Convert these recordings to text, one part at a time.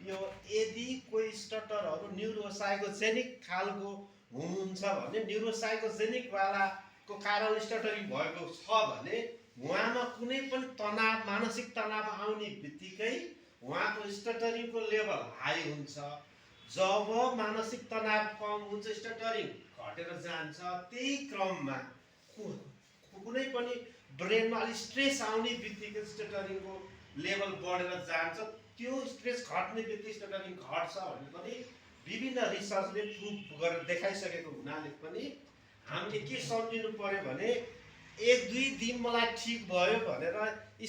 यो यदि कोही स्टटरहरू न्युरोसाइकोजेनिक खालको हुनुहुन्छ भने न्युरोसाइकोजेनिकवालाको कारण स्टटरिङ भएको छ भने उहाँमा कुनै पनि तनाव मानसिक तनाव आउने बित्तिकै उहाँको स्टटरिङको लेभल हाई हुन्छ। जब मानसिक तनाव कम हुन्छ स्टटरिङ घटेर जान्छ। त्यही क्रममा कुनै पनि ब्रेनमा अलिक स्ट्रेस आउने बित्तिकै स्टटरिङको लेभल बढेर जान्छ। त्यो स्ट्रेस घट्ने बित्तिकै स्टटरिङ घट्छ भन्ने पनि विभिन्न रिसर्चले प्रुभ गरेर देखाइसकेको हुनाले पनि हामीले के सम्झिनु पर्यो भने 1-2 दिन मलाई ठिक भयो भनेर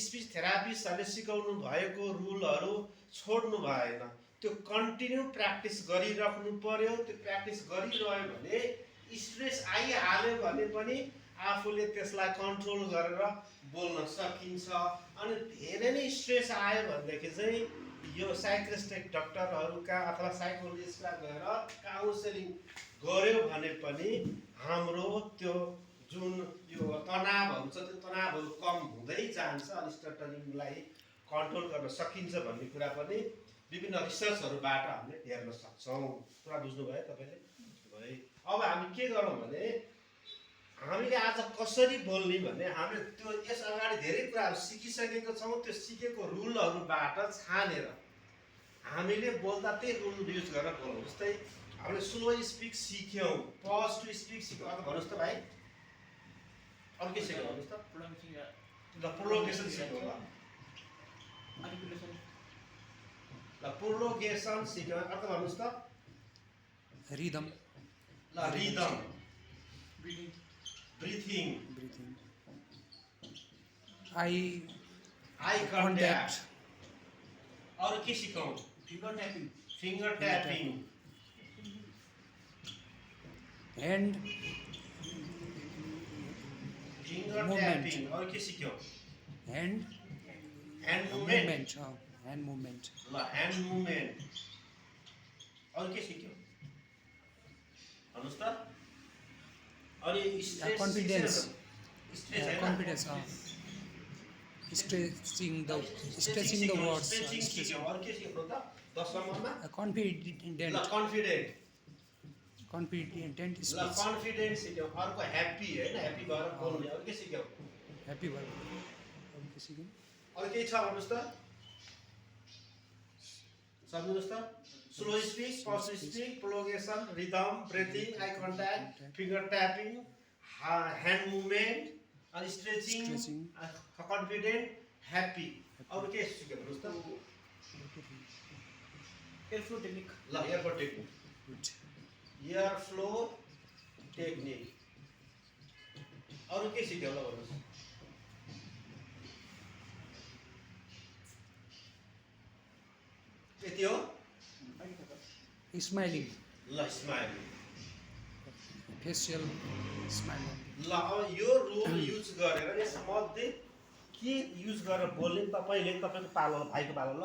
स्पिच थेरापिस्टहरूले सिकाउनु भएको रुलहरू छोड्नु भएन। त्यो कन्टिन्यू प्र्याक्टिस गरिराख्नु पर्यो। त्यो प्र्याक्टिस गरिरह्यो भने स्ट्रेस आइहाल्यो भने पनि आफूले त्यसलाई कन्ट्रोल गरेर बोल्न सकिन्छ। अनि धेरै नै स्ट्रेस आयो भनेदेखि चाहिँ यो साइक्रेस्टिक डक्टरहरूका अथवा साइकोलोजिस्टका गएर काउन्सेलिङ गर्यो भने पनि हाम्रो त्यो जुन यो तनावहरू छ त्यो तनावहरू कम हुँदै जान्छ। अनि स्टटरिङलाई कन्ट्रोल गर्न सकिन्छ भन्ने कुरा पनि विभिन्न रिसर्चहरूबाट हामीले हेर्न सक्छौँ। कुरा बुझ्नुभयो तपाईँले? है, अब हामी के गरौँ भने हामीले आज कसरी बोल्ने भन्ने हामीले त्यो यस अगाडि धेरै कुराहरू सिकिसकेको छौँ। त्यो सिकेको रुलहरूबाट छानेर हामीले बोल्दा त्यही रुल युज गरेर बोलौँ। जस्तै हामीले स्लो स्पिक सिक्यौँ, पज टु स्पिक सिक्यौँ। अब भन्नुहोस् त भाइ, अरू के सिक्यौँ भन्नुहोस् त? ल प्रोलोगेसन सिक्यौँ। ल प्रोलोगेसन सिक्यौँ। अर्थ भन्नुहोस् त? रिदम। ल रिदम, ब्रिथिङ, आई कन्ट्याक्ट। अरू के सिकौँ? Finger tapping, hand finger tapping. अरू के सिक्यौँ? Hand movement. Hand movement. ल ह्यान्ड मुभमेन्ट। अरू के सिक्यौँ भन्नुहोस् त? अनि confidence. Confidence, stretching the words. अरू के सिक्यौँ त 10 नम्बरमा? कन्फिडेन्ट। ल कन्फिडेन्ट कन्फिडेन्ट ल स्पिच। कन्फिडेन्ट सिक्यौँ। अर्को ह्याप्पी होइन, ह्याप्पी भएर बोल्ने। अरू के सिक्यौँ? ह्याप्पी भयो। अरू के सिक्यौँ? अरू केही छ भन्नुहोस् त? सम्झिनुहोस् त? Slow speech, pause speak, prolongation, rhythm, breathing, eye contact, finger tapping, hand movement, अनि स्ट्रेचिङ, कन्फिडेन्ट, ह्याप्पी। अरू के सिक्यो भन्नुहोस् त? Airflow technique. ल एयरफ्लो टेक्निक, एयरफ्लो टेक्निक। अरू के सिक्यो ल भन्नुहोस्? यति हो? स्माइलिङ। ल स्माइलिङ, फेसियल स्माइलिङ। ल अब यो रुल युज गरेर यसमध्ये के युज गरेर बोल्ने तपाईँले तपाईँको पालो भाइको पालो ल